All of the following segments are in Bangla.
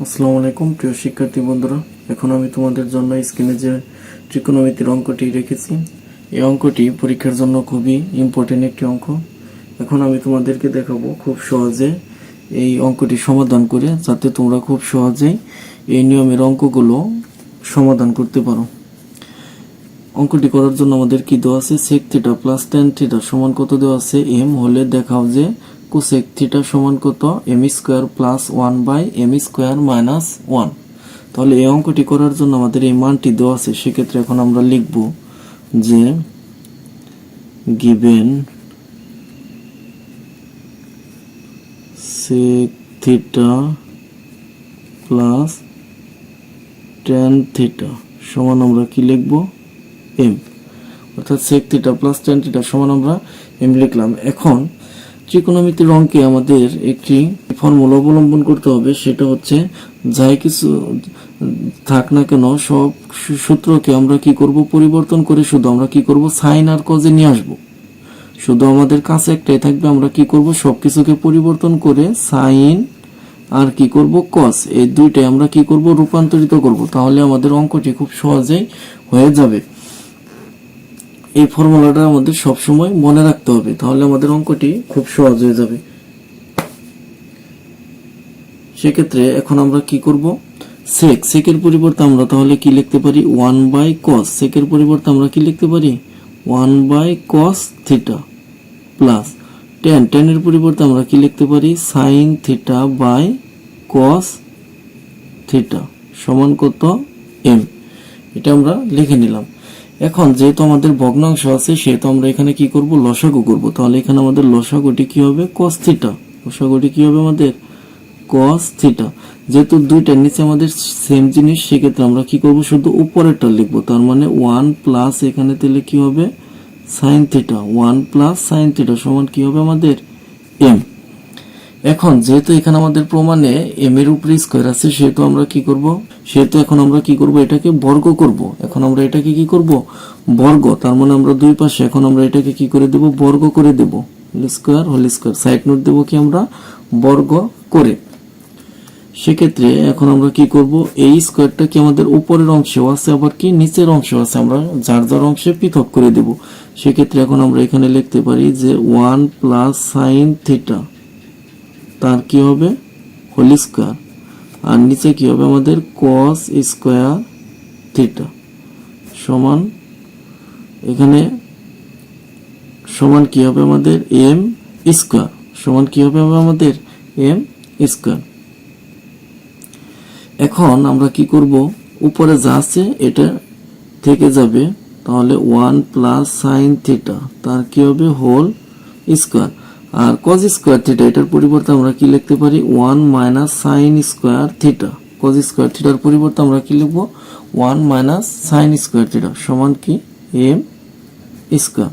আসসালামু আলাইকুম প্রিয় শিক্ষার্থী বন্ধুরা, এখন আমি তোমাদের জন্য স্ক্রিনে যে ত্রিকোণমিতির অঙ্কটি রেখেছি, এই অঙ্কটি পরীক্ষার জন্য খুবই ইম্পর্টেন্ট একটি অঙ্ক। এখন আমি তোমাদেরকে দেখাবো খুব সহজে এই অঙ্কটি সমাধান করে, যাতে তোমরা খুব সহজেই এই নিয়মের অঙ্কগুলো সমাধান করতে পারো। অঙ্কটি করার জন্য আমাদের কি দেওয়া আছে? sec θ প্লাস tan θ সমান কত দেওয়া আছে? m হলে দেখাও যে cosec θ সমান কত? m square plus 1/m square minus 1। তাহলে এই অঙ্কটি করার জন্য আমাদের এই মানটি দেওয়া আছে। সেক্ষেত্রে এখন আমরা লিখব যে given sec θ প্লাস tan θ সমান আমরা কি লিখব? m, অর্থাৎ sec θ প্লাস tan θ সমান আমরা m লিখলাম। এখন ত্রিকোণমিতির অঙ্কে আমাদের একটি ফর্মুলা অবলম্বন করতে হবে, সেটা হচ্ছে যাই কিছু থাক না কেন সব সূত্রকে আমরা কি করব? পরিবর্তন করে শুধু আমরা কি করব? সাইন আর কজে নিয়ে আসব। শুধু আমাদের কাছে একটাই থাকবে, আমরা কি করব? সবকিছুকে পরিবর্তন করে সাইন আর কি করব? কস, এই দুইটাই আমরা কি করব? রূপান্তরিত করব। তাহলে আমাদের অঙ্কটি খুব সহজেই হয়ে যাবে। এই ফর্মুলাটা আমাদের সব সময় মনে রাখতে হবে, তাহলে আমাদের অঙ্কটি খুব সহজ হয়ে যাবে। সেক্ষেত্রে এখন আমরা কি করব? সেকের পরিবর্তে আমরা তাহলে কি লিখতে পারি? 1/cos। সেকের পরিবর্তে আমরা কি লিখতে পারি? 1/cos θ প্লাস tan এর পরিবর্তে আমরা কি লিখতে পারি? sin θ/cos θ সমান কত? m। এটা আমরা লিখে নিলাম। এখন যেহেতু আমাদের ভগ্নাংশ আছে, সেহেতু আমরা এখানে কি করব? লসাগু করব। তাহলে এখানে আমাদের লসাগুটি কি হবে? cos θ। লসাগুটি কি হবে আমাদের? cos θ। যেহেতু দুইটার নিচে আমাদের সেম জিনিস, সেক্ষেত্রে আমরা কি করব? শুধু উপরেরটা লিখব। তার মানে 1 প্লাস এখানে তাহলে কি হবে? sin θ। 1 প্লাস sin θ সমান কি হবে আমাদের? m। এখন যেহেতু এখানে আমাদের প্রমাণে m এর উপরে স্কয়ার আছে, সেহেতু আমরা কি করব? এখন আমরা কি করব? এটাকে বর্গ করব। এখন আমরা এটাকে কি করব? বর্গ। তার মানে আমরা দুই পাশে এখন আমরা এটাকে কি করে দেব? বর্গ করে দেব। হোল স্কয়ার সাইড নোট দেব কি আমরা? বর্গ করে। সেক্ষেত্রে এখন আমরা কি করব? এই স্কয়ারটা কি আমাদের উপরের অংশেও আছে, আবার কি নিচের অংশেও আছে, আমরা যার যার অংশে পৃথক করে দেব। সেক্ষেত্রে এখন আমরা এখানে লিখতে পারি যে 1 প্লাস সাইন θ, তার কি হবে? হোল স্কয়ার, আর নিচে কি হবে আমাদের? cos স্কয়ার θ সমান এখানে সমান কি হবে আমাদের? m স্কয়ার সমান কি হবে আমাদের? m square. এখন আমরা কি করব? উপরে যা আছে এটা থেকে যাবে, তাহলে 1 প্লাস সাইন θ তার কি হবে? Whole square. আর cos স্কয়ার θ এটার পরিবর্তে আমরা কি লিখতে পারি? 1 minus sine square θ। cos square θ এর পরিবর্তে আমরা কি লিখব? 1 মাইনাস সাইন স্কয়ার θ সমান কি? m square.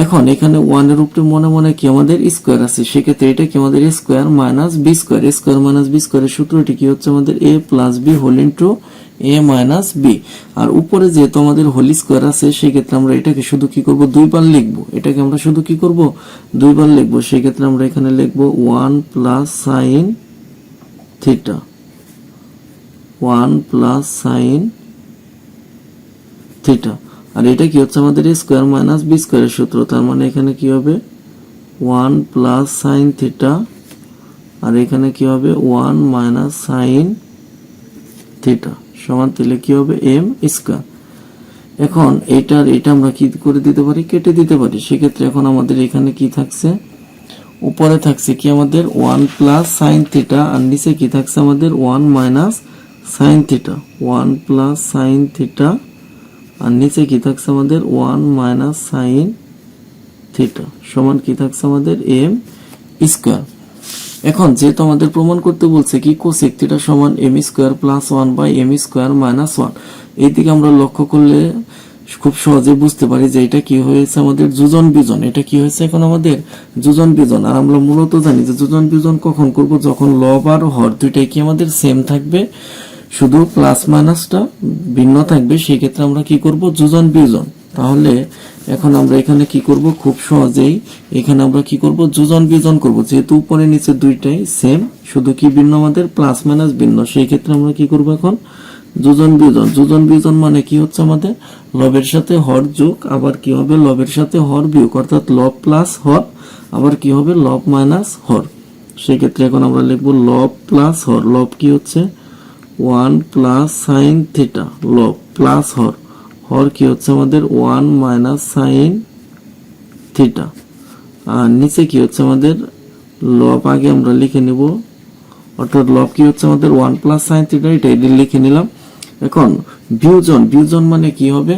এখন এখানে 1 এর উপরে মনে মনে কি আমাদের স্কয়ার আছে, সেক্ষেত্রে এটা কি আমাদের a square minus b square. a square minus b স্কয়ারের সূত্রটি কি হচ্ছে আমাদের? a plus b whole into a minus b। আর উপরে যেহেতু আমাদের হোল স্কয়ার আছে, সেক্ষেত্রে আমরা এটাকে শুধু কি করব? দুইবার লিখব। এটাকে আমরা শুধু কি করব? দুইবার লিখব। সেক্ষেত্রে আমরা এখানে লিখব 1 প্লাস সাইন θ, 1 প্লাস সাইন θ। আর এটা কি হচ্ছে আমাদের? a স্কয়ার মাইনাস b স্কয়ারের সূত্র। তার মানে এখানে কি হবে? 1 প্লাস সাইন θ, আর এখানে কি হবে? 1 মাইনাস সাইন θ সমান তাহলে কি হবে? m square. এখন এটা আমরা কি করে দিতে পারি? কেটে দিতে পারি। সেক্ষেত্রে এখন আমাদের এখানে কি থাকছে? উপরে থাকছে কি আমাদের? 1 প্লাস সাইন θ, আর নিচে কি থাকছে আমাদের? 1 মাইনাস সাইন θ। 1 প্লাস সাইন θ, আর নিচে কি থাকছে আমাদের? 1 মাইনাস সাইন θ সমান কি থাকছে আমাদের? m square. এখন যেহেতু আমাদের প্রমাণ করতে বলছে কি cosec θ সমান m square plus 1/m square minus 1, এইদিকে আমরা লক্ষ্য করলে খুব সহজে বুঝতে পারি যে এটা কি হয়েছে আমাদের? যোজন বিয়োজন। এটা কি হয়েছে এখন আমাদের? যোজন বিয়োজন। আর আমরা মূলত জানি যে যোজন বিয়োজন কখন করব? যখন লব আর হর দুইটাই কি আমাদের সেম থাকবে, শুধু প্লাস মাইনাসটা ভিন্ন থাকবে, সেই ক্ষেত্রে আমরা কি করব? যোজন বিয়োজন। তাহলে এখন আমরা এখানে কি করব, খুব সহজেই এখানে আমরা কি করব, যোজন বিয়োজন করব। যেহেতু উপরে নিচে দুইটাই সেম, শুধু কি ভিন্ন আমাদের প্লাস মাইনাস ভিন্ন, সেই ক্ষেত্রে আমরা কি করব এখন যোজন বিয়োজন। যোজন বিয়োজন মানে কি হচ্ছে আমাদের লবের সাথে হর যোগ, আবার কি হবে লবের সাথে হর বিয়োগ, অর্থাৎ লব প্লাস হর, আবার কি হবে লব মাইনাস হর। সেই ক্ষেত্রে এখন আমরা লিখব লব প্লাস হর। লব কি হচ্ছে 1 প্লাস সাইন থিটা, লব প্লাস হর, হর কি হচ্ছে আমাদের 1 মাইনাস সাইন থিটা, আর নিচে কি হচ্ছে আমাদের লব আগে আমরা লিখে নিব, অর্থাৎ লব কি হচ্ছে আমাদের 1 প্লাস সাইন থিটা, এটা লিখে নিলাম। এখন বিয়োজন, বিয়োজন মানে কি হবে,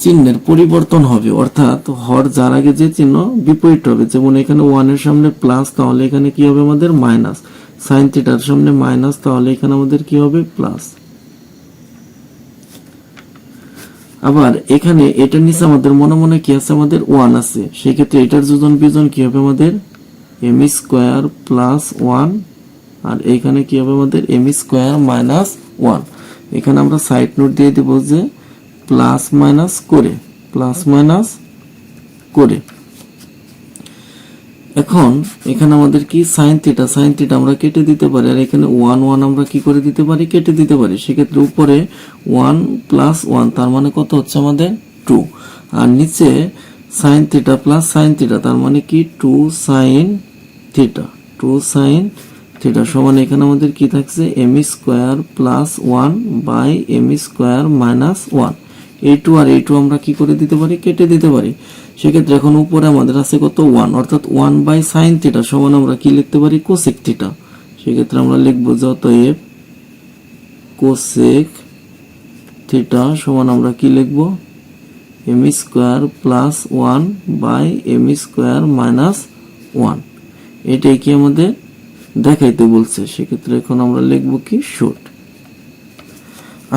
চিহ্নের পরিবর্তন হবে, অর্থাৎ হর যার আগে যে চিহ্ন বিপরীত হবে। যেমন এখানে 1 এর সামনে প্লাস, তাহলে এখানে কি হবে আমাদের মাইনাস, সাইন থিটার সামনে মাইনাস, তাহলে এখানে আমাদের কি হবে প্লাস। আবার এখানে এটার নিচে আমাদের মনে মনে কি আছে, আমাদের 1 আছে, সেই ক্ষেত্রে এটার যোজন বিয়োজন কি হবে আমাদের এম স্কোয়ার প্লাস 1, আর এখানে কি হবে আমাদের এম স্কোয়ার মাইনাস 1। এখানে আমরা সাইড নোট দিয়ে দেব যে প্লাস মাইনাস করে, প্লাস মাইনাস করে। এখন এখানে আমাদের কি সাইন থিটা, সাইন থিটা আমরা কেটে দিতে পারি, আর এখানে 1 1 আমরা কি করে দিতে পারি, কেটে দিতে পারি। সেক্ষেত্রে উপরে 1 প্লাস 1 তার মানে কত হচ্ছে আমাদের 2, আর নিচে sine theta plus sine theta তার মানে কি 2 সাইন থিটা, 2 সাইন থিটা সমান এখানে আমাদের কি থাকছে m square plus 1 by m square minus 1। এই 2 আর এই 2 আমরা কি করে দিতে পারি, কেটে দিতে পারি। সেক্ষেত্রে এখন উপরে আমাদের আছে কত 1, অর্থাৎ 1 বাই সাইন থিটা সমান আমরা কি লিখতে পারি কোসেক থিটা। সেক্ষেত্রে আমরা লিখব যে অতএব কোসেক থিটা সমান আমরা কি লিখব m square plus 1 by m square minus 1। এটাই কি আমাদের দেখাইতে বলছে। সেক্ষেত্রে এখন আমরা লিখব কি শর্ট।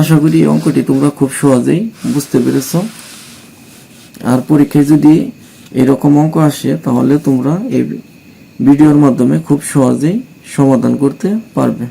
আশা করি এই অঙ্কটি তোমরা খুব সহজেই বুঝতে পেরেছো। আর পরীক্ষায় যদি এরকম অঙ্ক আসে তাহলে তোমরা এই ভিডিওর মাধ্যমে খুব সহজেই সমাধান করতে পারবে।